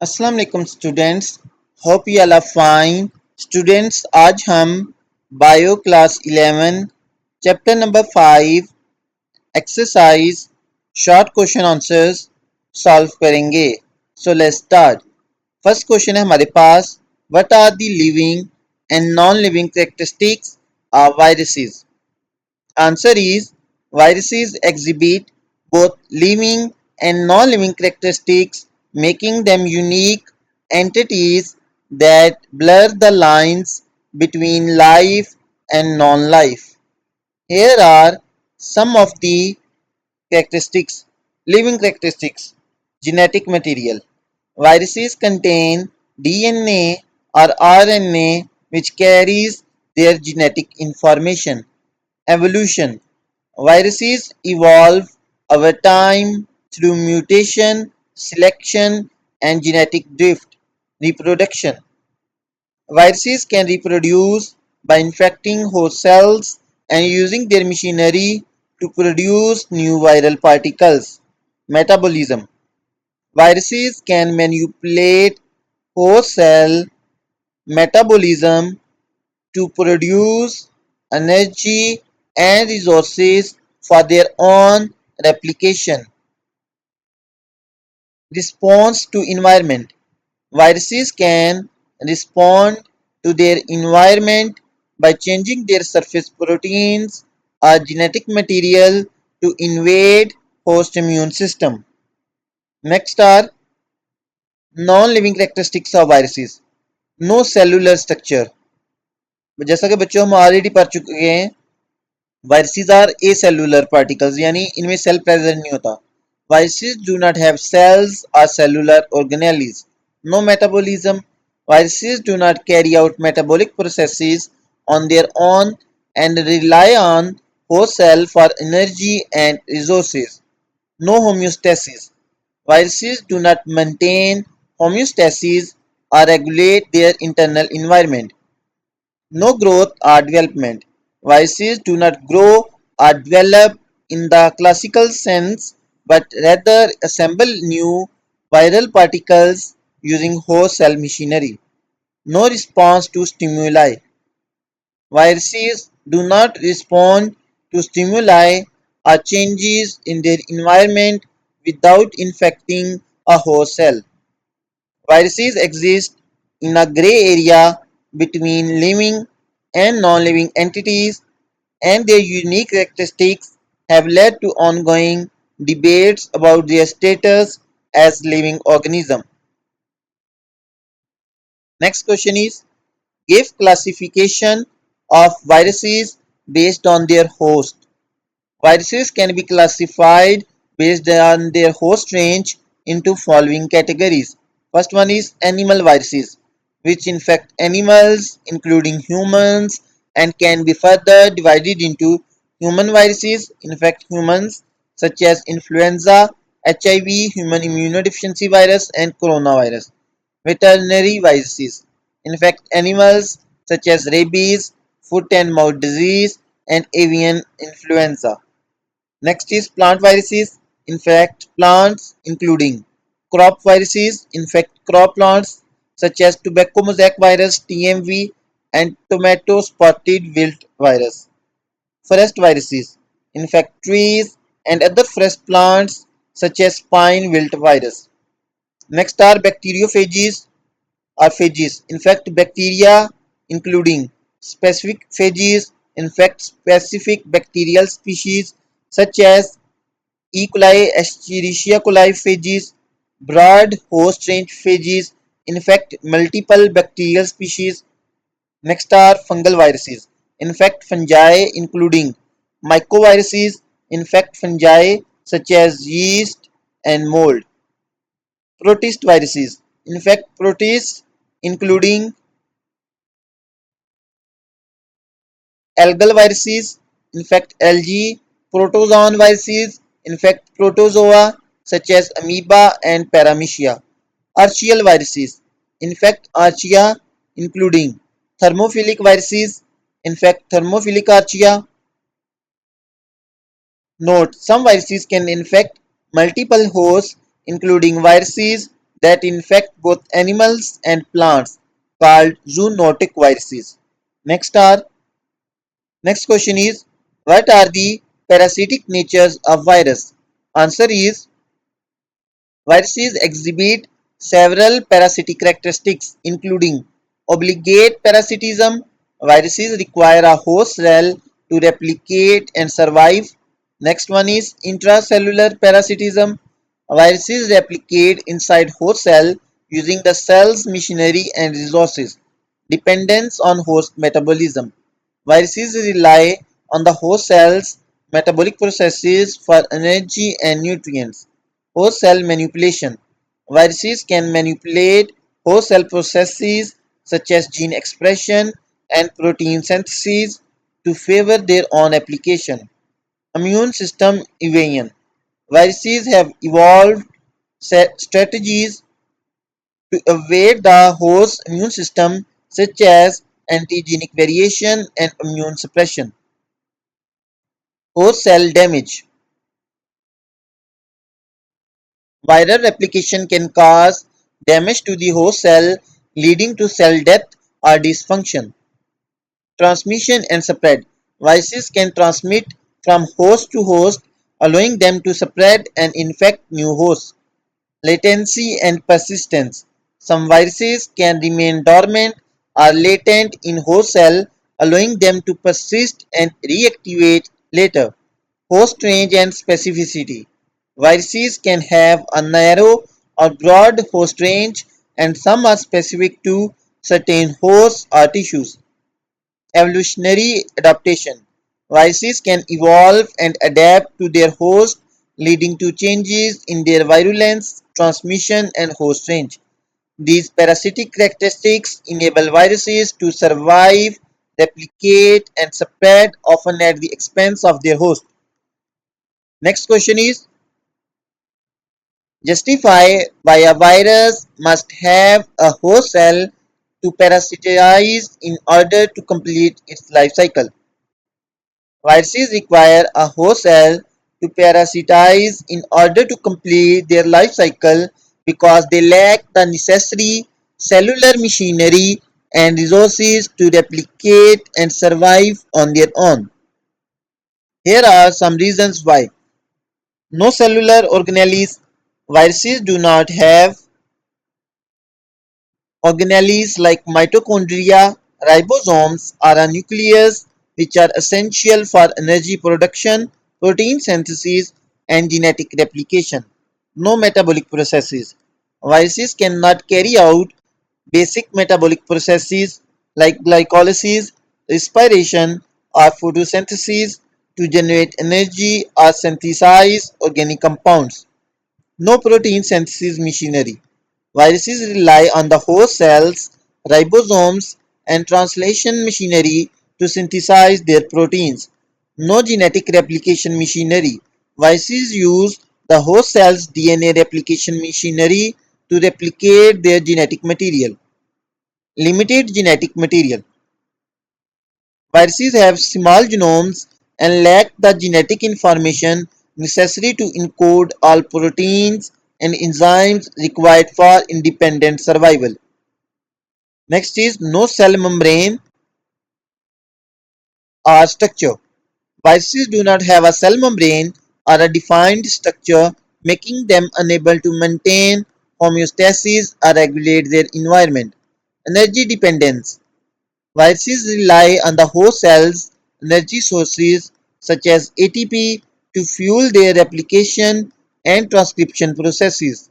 अस्सलाम वालेकुम students. Hope you all are fine. Students, आज हम bio class 11 chapter number 5 exercise short question answers solve करेंगे। So let's start. First question है हमारे पास, what are the living and non living characteristics of viruses? Answer is, viruses exhibit both living and non-living characteristics, making them unique entities that blur the lines between life and non-life. Here are some of the characteristics. Living characteristics. Genetic material. Viruses contain DNA or RNA which carries their genetic information. Evolution. Viruses evolve over time through mutation, selection, and genetic drift. Reproduction. Viruses can reproduce by infecting host cells and using their machinery to produce new viral particles. Metabolism. Viruses can manipulate host cell metabolism to produce energy and resources for their own replication. Response to environment. Viruses can respond to their environment by changing their surface proteins or genetic material to invade host immune system. Next are non-living characteristics of viruses. No cellular structure. जैसा कि बच्चों हम already पढ़ चुके हैं, viruses are एसेलुलर particles, यानी इनमें cell present नहीं होता. Viruses do not have cells or cellular organelles. No metabolism. Viruses do not carry out metabolic processes on their own and rely on host cell for energy and resources. No homeostasis. Viruses do not maintain homeostasis or regulate their internal environment. No growth or development. Viruses do not grow or develop in the classical sense, but rather assemble new viral particles using host cell machinery. No response to stimuli. Viruses do not respond to stimuli or changes in their environment without infecting a host cell. Viruses exist in a gray area between living and non-living entities, and their unique characteristics have led to ongoing debates about their status as living organisms. Next question is, give classification of viruses based on their host. Viruses can be classified based on their host range into following categories. First one is animal viruses, which infect animals including humans and can be further divided into human viruses, infect humans such as influenza, HIV, human immunodeficiency virus and coronavirus. Veterinary viruses infect animals such as rabies, foot and mouth disease and avian influenza. Next is plant viruses, infect plants including crop viruses, infect crop plants such as tobacco mosaic virus TMV and tomato spotted wilt virus. Forest viruses, infect trees and other forest plants such as pine wilt virus. Next are bacteriophages or phages, infect bacteria including specific phages, infect specific bacterial species such as E. coli, Escherichia coli phages, broad host range phages infect multiple bacterial species. Next are fungal viruses. Infect fungi including mycoviruses, infect fungi such as yeast and mold. Protist viruses. Infect protists including algal viruses, infect algae. Protozoan viruses infect protozoa such as amoeba and paramecia. Archaeal viruses infect archaea including thermophilic viruses, infect thermophilic archaea. Note: some viruses can infect multiple hosts including viruses that infect both animals and plants called zoonotic viruses. Next are Next question is, what are the parasitic natures of virus? Answer is, viruses exhibit several parasitic characteristics including obligate parasitism. Viruses require a host cell to replicate and survive. Next one is intracellular parasitism. Viruses replicate inside host cell using the cell's machinery and resources. Dependence on host metabolism. Viruses rely on the host cell's metabolic processes for energy and nutrients. Host cell manipulation. Viruses can manipulate host cell processes such as gene expression and protein synthesis to favor their own application. Immune system evasion. Viruses have evolved strategies to evade the host's immune system such as antigenic variation and immune suppression. Host cell damage. Viral replication can cause damage to the host cell, leading to cell death or dysfunction. Transmission and spread. Viruses can transmit from host to host, allowing them to spread and infect new hosts. Latency and persistence. Some viruses can remain dormant or latent in host cell, allowing them to persist and reactivate later. Host range and specificity. Viruses can have a narrow or broad host range, and some are specific to certain hosts or tissues. Evolutionary adaptation. Viruses can evolve and adapt to their host, leading to changes in their virulence, transmission, and host range. These parasitic characteristics enable viruses to survive, replicate, and spread, often at the expense of their host. Next question is, justify why a virus must have a host cell to parasitize in order to complete its life cycle. Viruses require a host cell to parasitize in order to complete their life cycle because they lack the necessary cellular machinery and resources to replicate and survive on their own. Here are some reasons why. No cellular organelles. Viruses do not have organelles like mitochondria, ribosomes, or a nucleus, which are essential for energy production, protein synthesis, and genetic replication. No metabolic processes. Viruses cannot carry out basic metabolic processes like glycolysis, respiration, or photosynthesis to generate energy or synthesize organic compounds. No protein synthesis machinery. Viruses rely on the host cells, ribosomes, and translation machinery to synthesize their proteins. No genetic replication machinery. Viruses use the host cell's DNA replication machinery to replicate their genetic material. Limited genetic material. Viruses have small genomes and lack the genetic information necessary to encode all proteins and enzymes required for independent survival. Next is no cell membrane or structure. Viruses do not have a cell membrane or a defined structure, making them unable to maintain homeostasis or regulate their environment. Energy dependence. Viruses rely on the host cell's energy sources such as ATP to fuel their replication and transcription processes.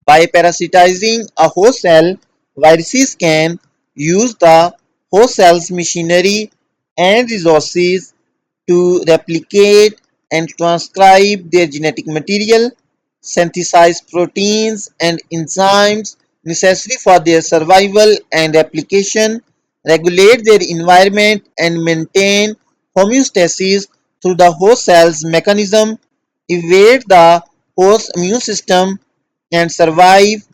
By parasitizing a host cell, viruses can use the host cell's machinery and resources to replicate and transcribe their genetic material, synthesize proteins and enzymes necessary for their survival and application, regulate their environment, and maintain homeostasis through the host cell's mechanism, evade the host immune system, and survive.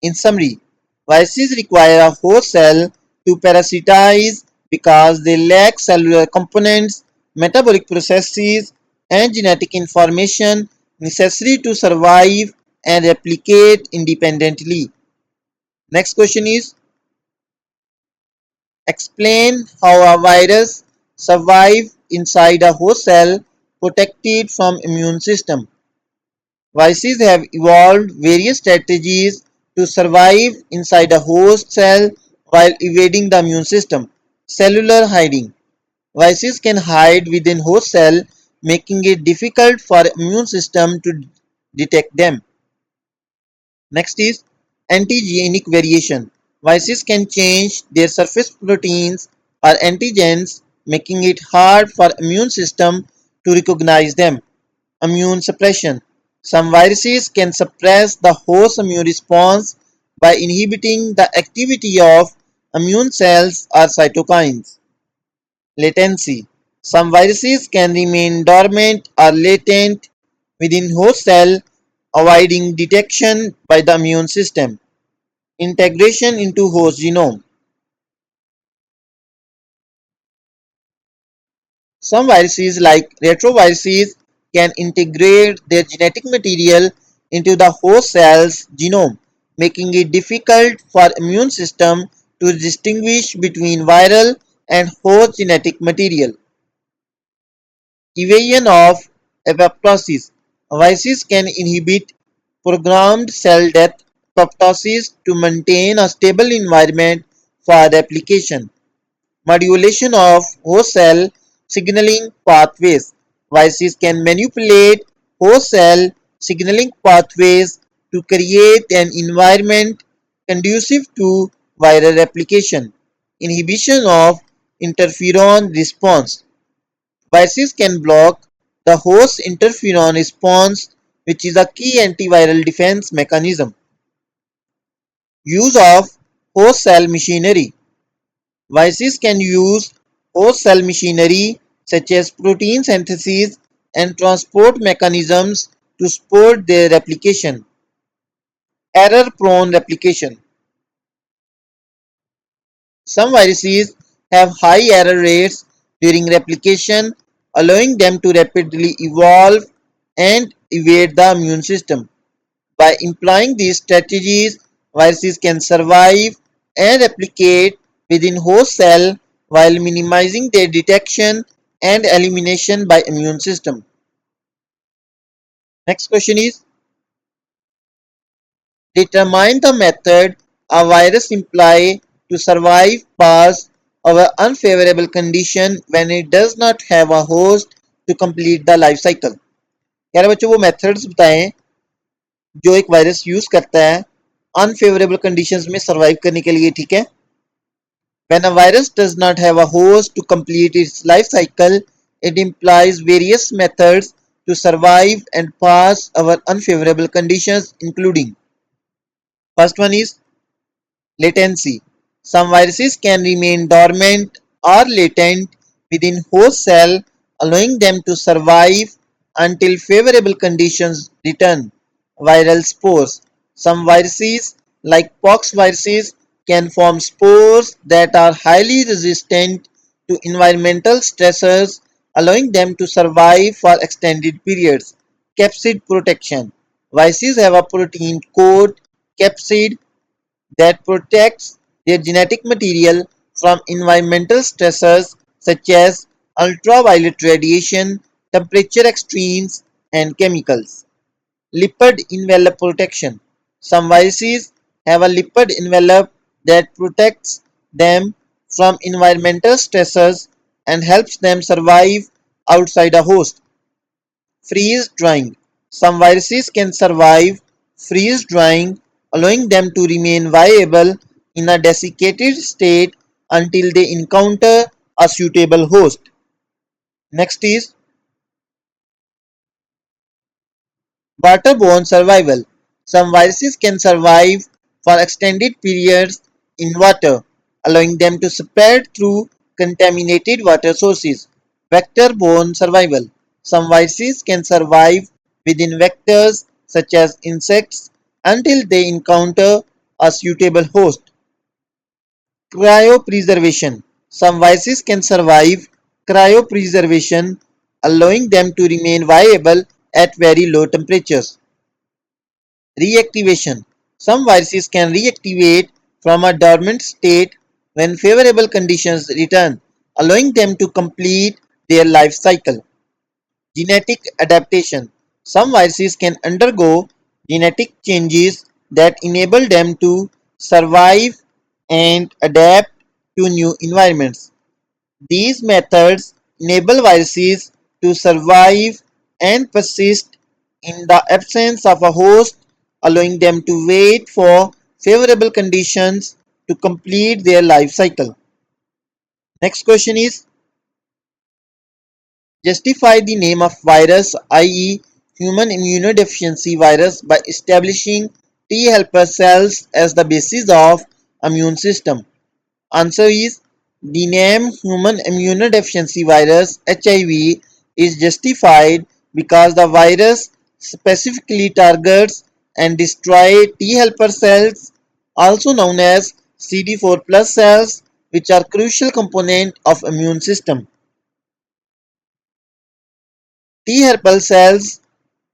In summary, viruses require a host cell to parasitize because they lack cellular components, metabolic processes, and genetic information necessary to survive and replicate independently. Next question is, explain how a virus survives inside a host cell protected from immune system. Viruses have evolved various strategies to survive inside a host cell while evading the immune system. Cellular hiding. Viruses can hide within host cell, making it difficult for immune system to detect them. Next is antigenic variation. Viruses can change their surface proteins or antigens, making it hard for immune system to recognize them. Immune suppression. Some viruses can suppress the host immune response by inhibiting the activity of immune cells or cytokines. Latency. Some viruses can remain dormant or latent within host cell, avoiding detection by the immune system. Integration into host genome. Some viruses, like retroviruses, can integrate their genetic material into the host cell's genome, making it difficult for immune system to distinguish between viral and host genetic material. Evasion of apoptosis. Viruses can inhibit programmed cell death apoptosis to maintain a stable environment for replication. Modulation of host cell signaling pathways. Viruses can manipulate host cell signaling pathways to create an environment conducive to viral replication. Inhibition of interferon response. Viruses can block the host interferon response, which is a key antiviral defense mechanism. Use of host cell machinery. Viruses can use host cell machinery such as protein synthesis and transport mechanisms to support their replication. Error-prone replication. Some viruses have high error rates during replication, allowing them to rapidly evolve and evade the immune system. By employing these strategies, viruses can survive and replicate within host cell while minimizing their detection and elimination by immune system. Next question is, determine the method a virus employ to survive past our unfavorable condition when it does not have a host to complete the life cycle. यार बच्चों वो methods बताएं जो एक virus use करता है unfavourable conditions में survive करने के लिए, ठीक है. When a virus does not have a host to complete its life cycle, it employs various methods to survive and pass our unfavorable conditions, including first one is latency. Some viruses can remain dormant or latent within host cell, allowing them to survive until favorable conditions return. Viral spores. Some viruses, like pox viruses, can form spores that are highly resistant to environmental stressors, allowing them to survive for extended periods. Capsid protection. Viruses have a protein coat, capsid, that protects their genetic material from environmental stressors such as ultraviolet radiation, temperature extremes, and chemicals. Lipid envelope protection. Some viruses have a lipid envelope that protects them from environmental stressors and helps them survive outside a host. Freeze drying. Some viruses can survive freeze drying, allowing them to remain viable in a desiccated state until they encounter a suitable host. Next is waterborne survival. Some viruses can survive for extended periods in water, allowing them to spread through contaminated water sources. Vector-borne survival. Some viruses can survive within vectors such as insects until they encounter a suitable host. Cryopreservation. Some viruses can survive cryopreservation, allowing them to remain viable at very low temperatures. Reactivation. Some viruses can reactivate from a dormant state when favorable conditions return, allowing them to complete their life cycle. Genetic adaptation. Some viruses can undergo genetic changes that enable them to survive and adapt to new environments. These methods enable viruses to survive and persist in the absence of a host, allowing them to wait for favorable conditions to complete their life cycle. Next question is, justify the name of virus, i.e. human immunodeficiency virus, by establishing T helper cells as the basis of immune system. Answer is, the name human immunodeficiency virus (HIV) is justified because the virus specifically targets and destroys T helper cells, also known as CD4 plus cells, which are crucial component of immune system. T helper cells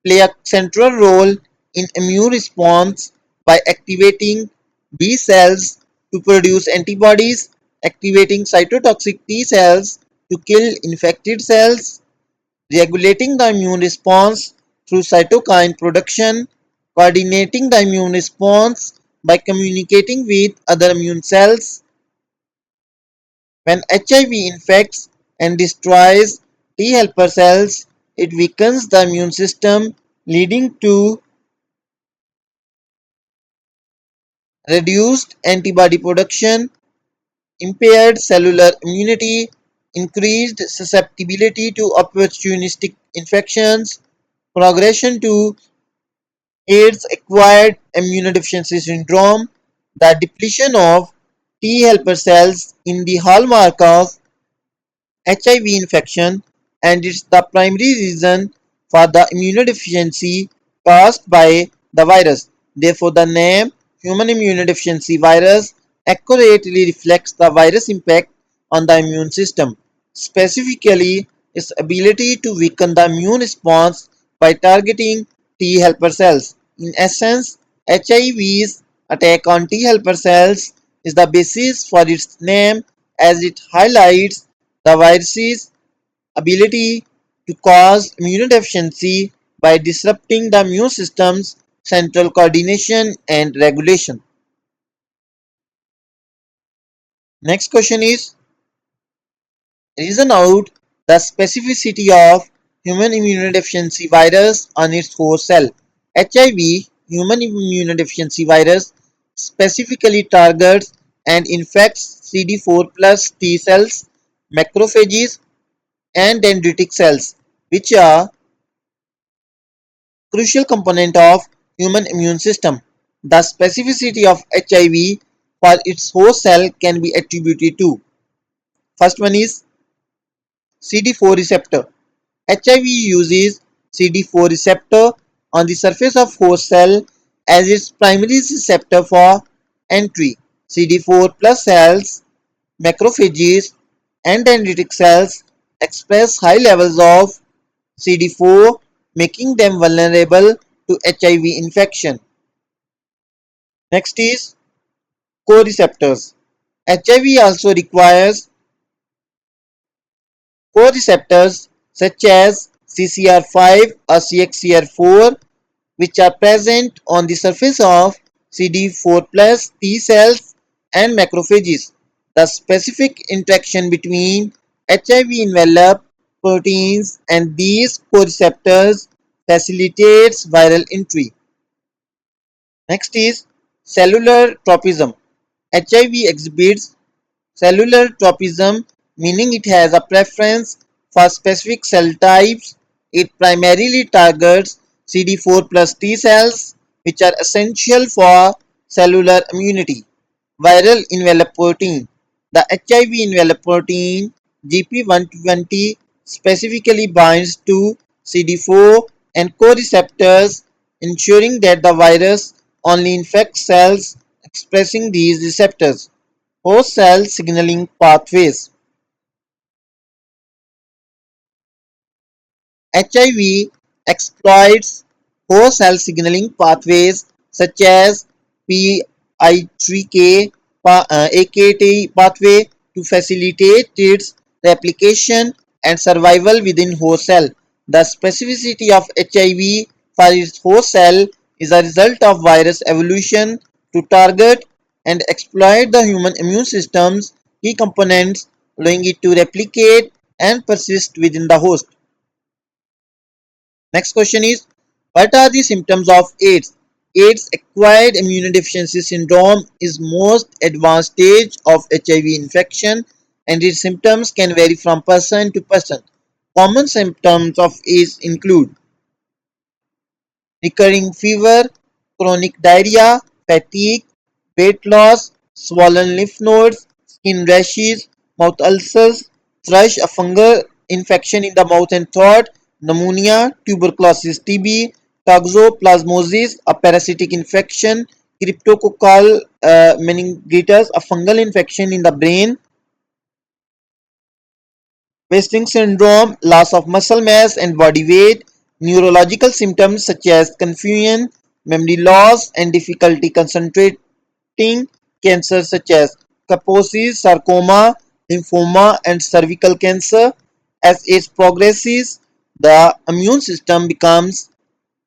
play a central role in immune response by activating B cells to produce antibodies, activating cytotoxic T cells to kill infected cells, regulating the immune response through cytokine production, coordinating the immune response by communicating with other immune cells. When HIV infects and destroys T helper cells, it weakens the immune system, leading to reduced antibody production, impaired cellular immunity, increased susceptibility to opportunistic infections, progression to AIDS-acquired immunodeficiency syndrome. The depletion of T helper cells in the hallmark of HIV infection, and it's the primary reason for the immunodeficiency caused by the virus. Therefore, the name human immunodeficiency virus accurately reflects the virus impact on the immune system, specifically its ability to weaken the immune response by targeting T helper cells. In essence, HIV's attack on T helper cells is the basis for its name, as it highlights the virus's ability to cause immunodeficiency by disrupting the immune system's central coordination and regulation. Next question is, reason out the specificity of human immunodeficiency virus on its host cell. HIV, human immunodeficiency virus, specifically targets and infects CD4 plus T cells, macrophages, and dendritic cells, which are crucial component of human immune system. The specificity of HIV for its host cell can be attributed to, first one is CD4 receptor. HIV uses CD4 receptor on the surface of host cell as its primary receptor for entry. CD4 plus cells, macrophages, and dendritic cells express high levels of CD4, making them vulnerable to HIV infection. Next is co-receptors. HIV also requires co-receptors such as CCR5 or CXCR4, which are present on the surface of CD4 plus T cells and macrophages. The specific interaction between HIV enveloped proteins and these co-receptors facilitates viral entry. Next is cellular tropism. HIV exhibits cellular tropism, meaning it has a preference for specific cell types. It primarily targets CD4 plus T cells, which are essential for cellular immunity. Viral envelope protein. The HIV envelope protein GP120 specifically binds to CD4 and co-receptors, ensuring that the virus only infects cells expressing these receptors. Host cell signaling pathways. HIV exploits host cell signaling pathways such as PI3K AKT pathway to facilitate its replication and survival within host cell. The specificity of HIV for its host cell is a result of virus evolution to target and exploit the human immune system's key components, allowing it to replicate and persist within the host. Next question is, what are the symptoms of AIDS? AIDS acquired immunodeficiency syndrome is most advanced stage of HIV infection and its symptoms can vary from person to person. Common symptoms of AIDS include recurring fever, chronic diarrhea, fatigue, weight loss, swollen lymph nodes, skin rashes, mouth ulcers, thrush, a fungal infection in the mouth and throat, pneumonia, tuberculosis TB, toxoplasmosis, a parasitic infection, cryptococcal meningitis, a fungal infection in the brain, wasting syndrome, loss of muscle mass and body weight, neurological symptoms such as confusion, memory loss, and difficulty concentrating, cancer such as Kaposi, sarcoma, lymphoma, and cervical cancer. As age progresses, the immune system becomes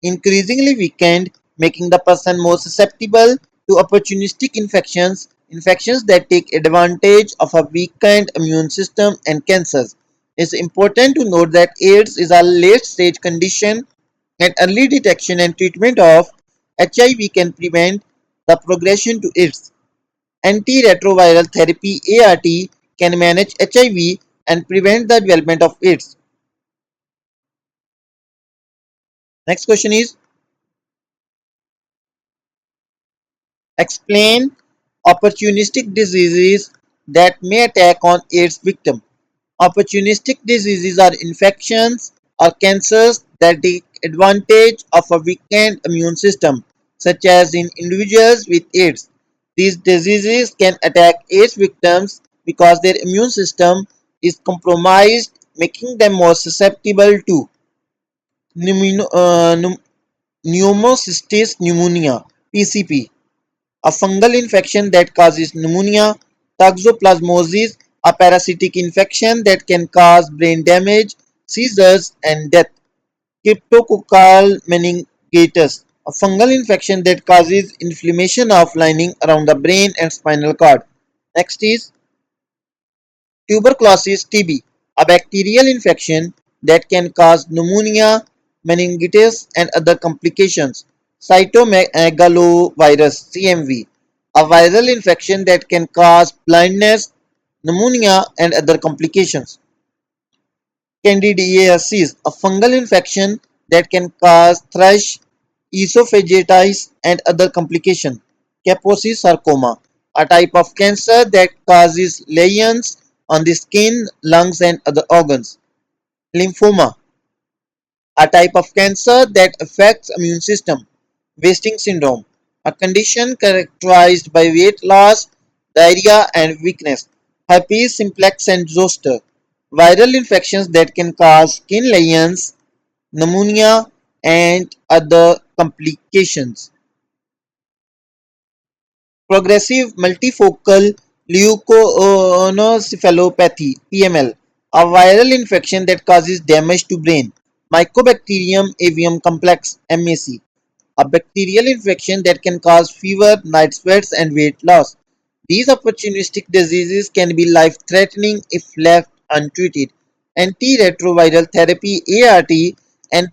increasingly weakened, making the person more susceptible to opportunistic infections, infections that take advantage of a weakened immune system, and cancers. It's important to note that AIDS is a late stage condition and early detection and treatment of HIV can prevent the progression to AIDS. Antiretroviral therapy ART can manage HIV and prevent the development of AIDS. Next question is, explain opportunistic diseases that may attack on AIDS victim. Opportunistic diseases are infections or cancers that take advantage of a weakened immune system, such as in individuals with AIDS. These diseases can attack AIDS victims because their immune system is compromised, making them more susceptible to pneumocystis pneumonia (PCP), a fungal infection that causes pneumonia, toxoplasmosis, a parasitic infection that can cause brain damage, seizures, and death, cryptococcal meningitis, a fungal infection that causes inflammation of lining around the brain and spinal cord. Next is tuberculosis TB, a bacterial infection that can cause pneumonia, meningitis, and other complications. Cytomegalovirus (CMV), a viral infection that can cause blindness, pneumonia, and other complications. Candidiasis, a fungal infection that can cause thrush, esophagitis, and other complications. Kaposi sarcoma, a type of cancer that causes lesions on the skin, lungs, and other organs. Lymphoma, a type of cancer that affects immune system. Wasting syndrome, a condition characterized by weight loss, diarrhea, and weakness. Herpes simplex and zoster, viral infections that can cause skin lesions, pneumonia, and other complications. Progressive multifocal leukoencephalopathy (PML), a viral infection that causes damage to brain. Mycobacterium avium complex (MAC), a bacterial infection that can cause fever, night sweats, and weight loss. These opportunistic diseases can be life-threatening if left untreated. Antiretroviral therapy (ART) and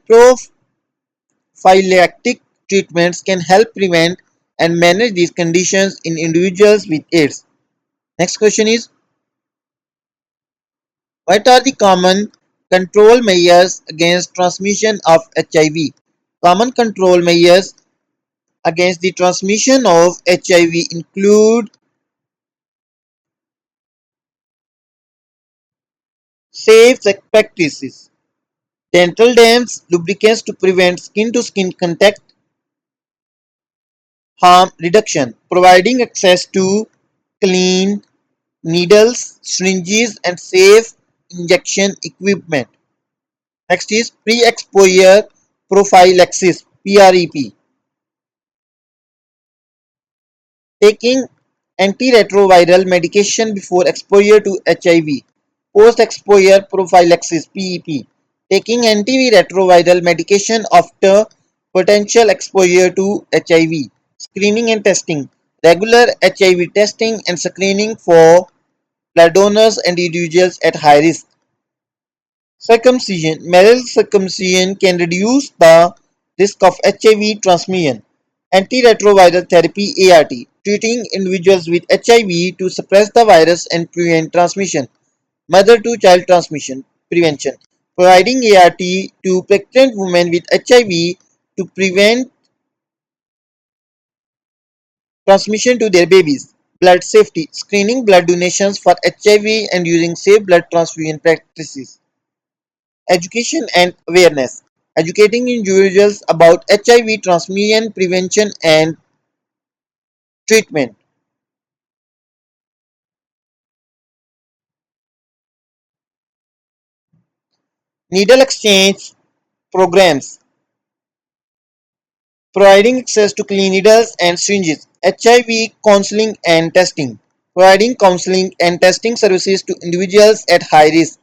prophylactic treatments can help prevent and manage these conditions in individuals with AIDS. Next question is, what are the common control measures against transmission of HIV? Common control measures against the transmission of HIV include safe sex practices, dental dams, lubricants to prevent skin-to-skin contact, harm reduction, providing access to clean needles, syringes, and safe injection equipment. Next is pre-exposure prophylaxis (PrEP). taking antiretroviral medication before exposure to HIV, post-exposure prophylaxis (PEP), taking antiretroviral medication after potential exposure to HIV, screening and testing, regular HIV testing and screening for blood donors and individuals at high risk. Circumcision. Male circumcision can reduce the risk of HIV transmission. Antiretroviral therapy (ART), treating individuals with HIV to suppress the virus and prevent transmission. Mother-to-child transmission prevention. Providing ART to pregnant women with HIV to prevent transmission to their babies. Blood safety. Screening blood donations for HIV and using safe blood transfusion practices. Education and awareness. Educating individuals about HIV transmission prevention and treatment. Needle exchange programs. Providing access to clean needles and syringes. HIV counseling and testing. Providing counseling and testing services to individuals at high risk.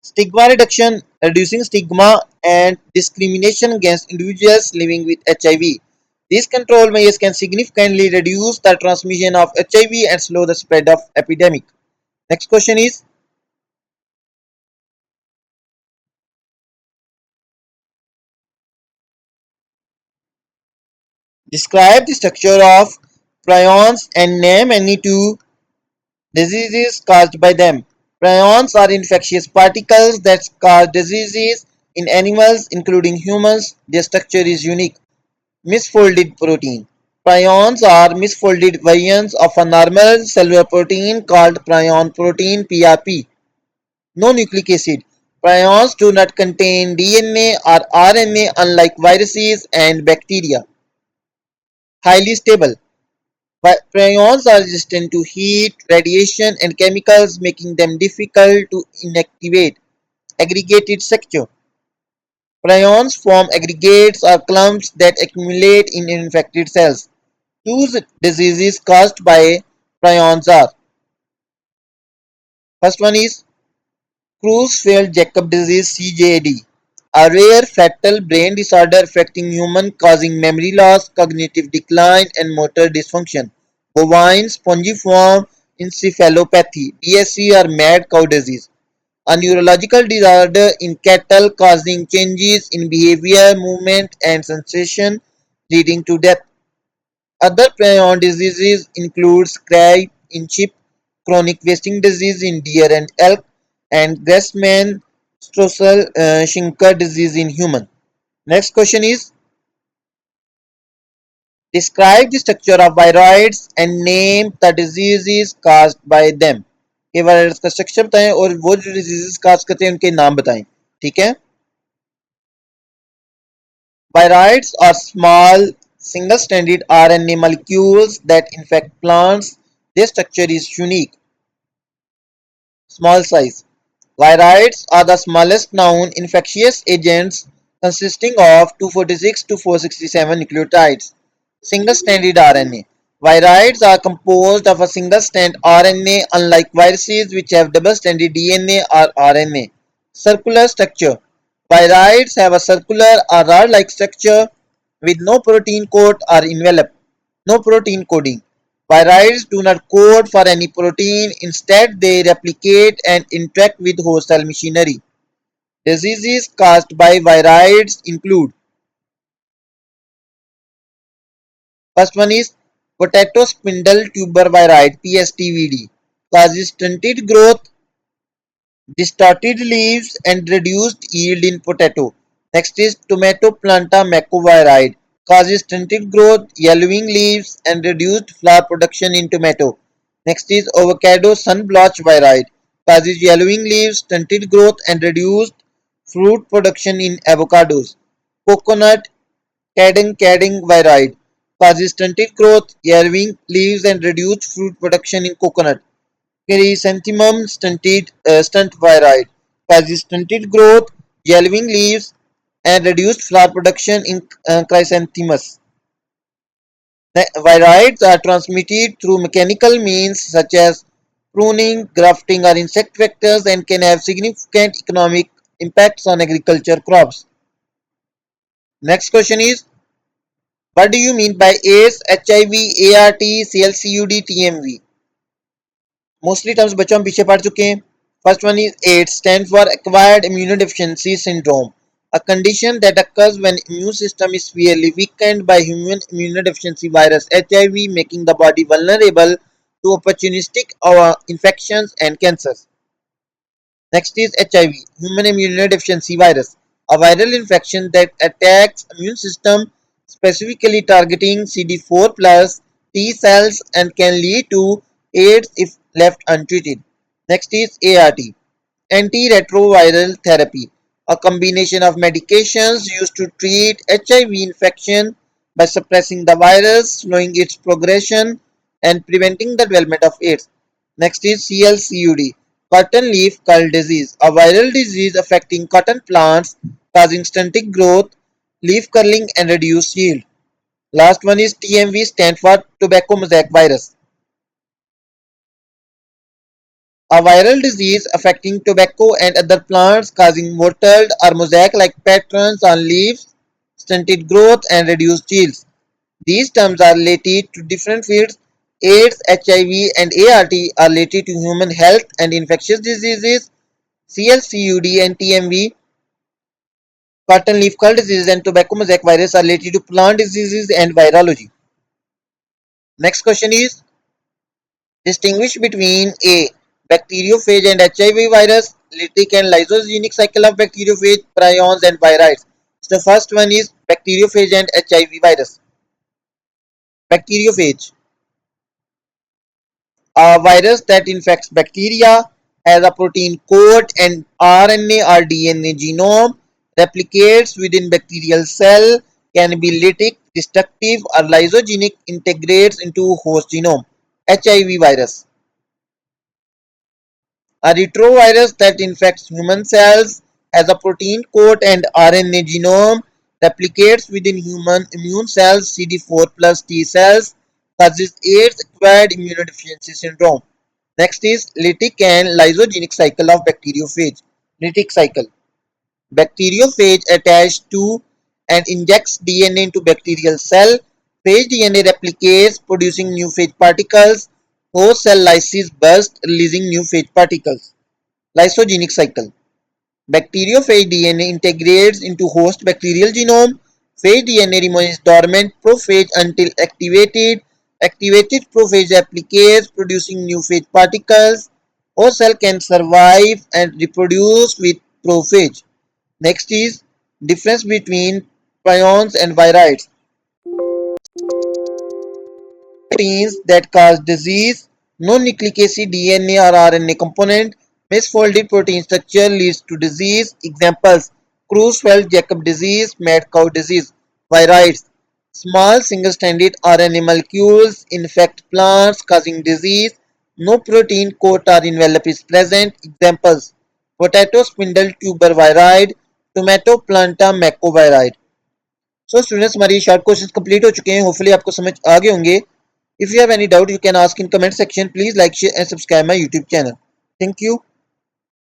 Stigma reduction, reducing stigma and discrimination against individuals living with HIV. These control measures can significantly reduce the transmission of HIV and slow the spread of epidemic. Next question is, describe the structure of prions and name any two diseases caused by them. Prions are infectious particles that cause diseases in animals, including humans. Their structure is unique. Misfolded protein. Prions are misfolded variants of a normal cellular protein called prion protein (PRP). No nucleic acid. Prions do not contain DNA or RNA unlike viruses and bacteria. Highly stable. Prions are resistant to heat, radiation, and chemicals, making them difficult to inactivate. Aggregated structure. Prions form aggregates or clumps that accumulate in infected cells. Two diseases caused by prions are: first one is Creutzfeldt-Jakob disease (CJD), a rare fatal brain disorder affecting humans causing memory loss, cognitive decline, and motor dysfunction. Bovine spongiform encephalopathy (BSE) or mad cow disease, a neurological disorder in cattle causing changes in behavior, movement, and sensation leading to death. Other prion diseases include scab in sheep, chronic wasting disease in deer and elk, and Grasman-Straussel-Scheinker disease in human. Next question is, describe the structure of viroids and name the diseases caused by them. ये virus का structure बताएं और वो जो diseases काज करते हैं उनके नाम बताएं. ठीक है. Viroids are small, single-stranded RNA molecules that infect plants. Their structure is unique. Small size. Viroids are the smallest known infectious agents, consisting of 246 to 467 nucleotides. Single-stranded RNA. Viroids are composed of a single-strand RNA, unlike viruses which have double-stranded DNA or RNA. Circular structure. Viroids have a circular or rod-like structure with no protein coat or envelope. No protein coding. Viroids do not code for any protein, instead they replicate and interact with host cell machinery. Diseases caused by viroids include: first one is potato spindle tuber viroid (PSTVD), causes stunted growth, distorted leaves, and reduced yield in potato. Next is tomato planta macroviroid, causes stunted growth, yellowing leaves, and reduced flower production in tomato. Next is avocado sunblotch viroid, causes yellowing leaves, stunted growth, and reduced fruit production in avocados. Coconut cading viroid, causes stunted growth, yellowing leaves, and reduced fruit production in coconut. Chrysanthemum stunt viroid, causes stunted growth, yellowing leaves, and reduced flower production in chrysanthemums. The viroids are transmitted through mechanical means such as pruning, grafting, or insect vectors and can have significant economic impacts on agriculture crops. Next question is, what do you mean by AIDS, HIV, ART, CLCUD, TMV? Mostly terms बच्चों हम पीछे पढ़ चुके हैं. First one is AIDS stand for acquired immunodeficiency syndrome, a condition that occurs when immune system is severely weakened by human immunodeficiency virus HIV, making the body vulnerable to opportunistic infections and cancers. Next is HIV, human immunodeficiency virus, a viral infection that attacks immune system, specifically targeting CD4 plus T cells and can lead to AIDS if left untreated. Next is ART, antiretroviral therapy, a combination of medications used to treat HIV infection by suppressing the virus, slowing its progression, and preventing the development of AIDS. Next is CLCUD, cotton leaf curl disease, a viral disease affecting cotton plants, causing stunted growth, leaf curling, and reduced yield. Last one is TMV, stand for tobacco mosaic virus, a viral disease affecting tobacco and other plants, causing mottled or mosaic-like patterns on leaves, stunted growth, and reduced yields. These terms are related to different fields. AIDS, HIV, and ART are related to human health and infectious diseases. CLCUD and TMV, cotton leaf curl disease, and tobacco mosaic virus are related to plant diseases and virology. Next question is, distinguish between A. Bacteriophage and HIV virus, lytic and lysogenic cycle of bacteriophage, prions, and virides. So the first one is bacteriophage and HIV virus. Bacteriophage, a virus that infects bacteria, has a protein coat and RNA or DNA genome, replicates within bacterial cell, can be lytic, destructive, or lysogenic, integrates into host genome. HIV virus, a retrovirus that infects human cells, has a protein coat and RNA genome, replicates within human immune cells, CD4 plus T cells, causes AIDS-acquired immunodeficiency syndrome. Next is lytic and lysogenic cycle of bacteriophage. Lytic cycle. Bacteriophage attached to and injects DNA into bacterial cell. Phage DNA replicates, producing new phage particles. Host cell lysis bursts, releasing new phage particles. Lysogenic cycle. Bacteriophage DNA integrates into host bacterial genome. Phage DNA remains dormant prophage until activated. Activated prophage replicates, producing new phage particles. Host cell can survive and reproduce with prophage. Next is difference between prions and virides. Proteins that cause disease, no nucleic acid, DNA or RNA component, misfolded protein structure leads to disease. Examples: Creutzfeldt-Jakob disease, mad cow disease. Virides, small single-stranded RNA molecules infect plants causing disease. No protein coat or envelope is present. Examples: potato spindle tuber viride, tomato planta macroviride. So students हमारी short questions complete हो चुके हैं. Hopefully आपको समझ आ गए होंगे. If you have any doubt, you can ask in comment section. Please like, share and subscribe my YouTube channel. Thank you.